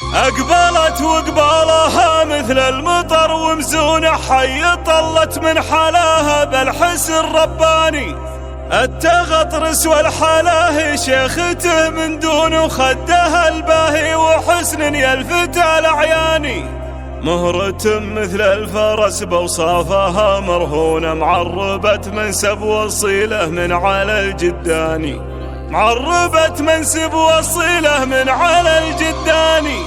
أقبلت وقبالها مثل المطر ومزونة حي طلت من حلاها بالحس الرباني. التغطرس والحلاه شيخته من دون خدها الباهي وحسن يلفت الأعياني. مهرة مثل الفرس بوصافها مرهونة معربة منسب وصيله من على الجداني. معربة منسب وصيله من على الجداني.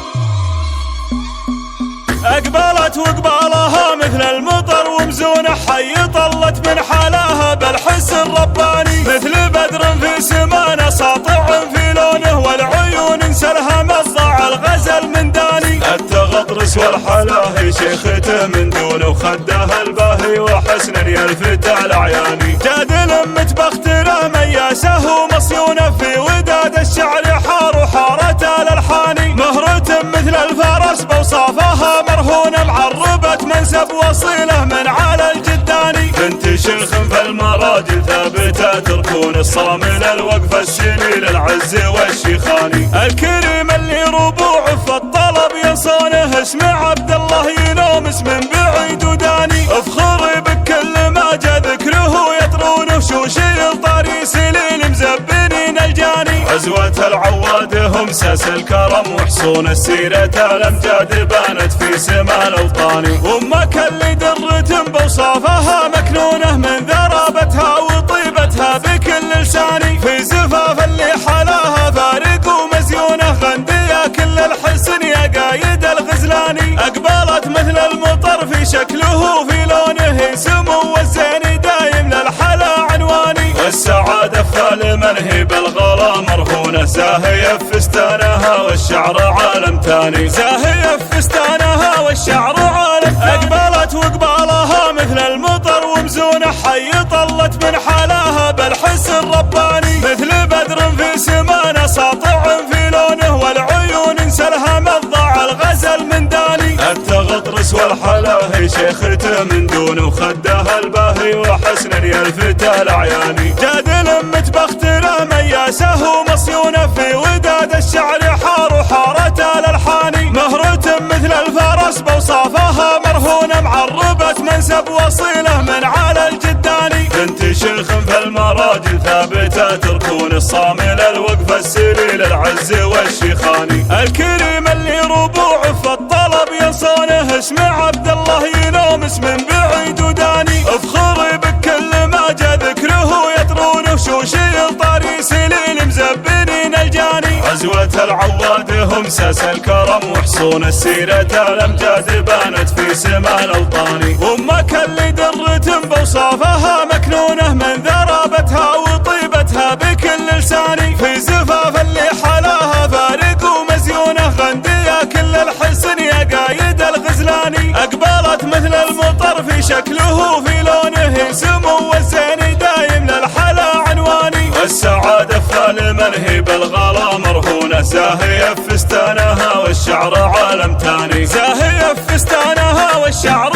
أقبلت وقبالها مثل المطر ومزونة حي طلت من حلاها بالحس الرباني. مثل بدر في سمانه ساطع في لونه والعيون انسلها مصدع الغزل من داني. التغطرس والحلاه شيخته من دونه خدها الباهي وحسن يلفت الأعياني. جادل متبختره مياسه ومصيونه في وداد الشعر حار وحارت الألحاني. مهرة مثل الفرس بوصافها مرهونة معربة منسب وصيله من على الجداني. بنت شيخ في المراجل ثابتة تركون الصامل الوقفة السنين العز والشيخاني. الكريم اللي ربوعه في الطلب يصونه اسم عبد الله ينومس من بعيد وداني. افخر بكل ما جاء ذكره يطرونه شوشي الطري سليل مزبنين الجاني. عزوة العواد هم ساس الكرم وحصون السيرة الامجاد بانت في سما الاوطاني. امك اللي درة بوصافها مكنونة من ذرابتها وطيبتها بكل لساني. في زفاف اللي حلاها فارق ومزيونه غندية كل الحسن يا قايد الغزلاني. اقبلت مثل المطر في شكله في لونه سمو والزين دايم للحلا عنواني. والسعادة فالمنهي بالغلا مرهونة زاهية فستانها والشعر عالم تاني. زاهية فستانها والشعر عالم تاني. أقبلت وقبالها مثل المطر ومزونة حي طلت من حلاها بالحس الرباني. مثل بدر في سمانه ساطع في لونه والعيون انسلها مضع الغزل من داني. التغطرس والحلاه شيخته من دونه خدها الباهي وحسن يلفت الأعياني. جادل متبختره مياسه ومصيونه في وداد الشعر حار وحارت الألحاني. مهرة مثل الفرس بوصافها مرهونة معربة منسب وصيله من على الجداني. بنت شيخ في المراجل ثابتة تركون الصامل الوقفة السليل العز والشيخاني. الكريم اللي ربوعه في الطلب يصونه اسم عبد الله ينومس من بعيد وداني. افخر بكل ما جاء ذكره يطرونه شوشي الطري سليل مزبنين الجاني. عزوة العواد هم ساس الكرم وحصون السيرة الامجاد بانت في سما الاوطاني. امك اللي درة بوصافها مكنونة من ذرابتها وطيبتها بكل لساني. في زفاف اللي حلاها فارق ومزيونه غندية كل الحسن يا قايد الغزلاني. اقبلت مثل المطر في شكله في لونه سمو والزين دايم للحلا عنواني. والسعادة فالمنهي بالغلا مرهونة زاهية فستانها والشعر عالم تاني. زاهية فستانها والشعر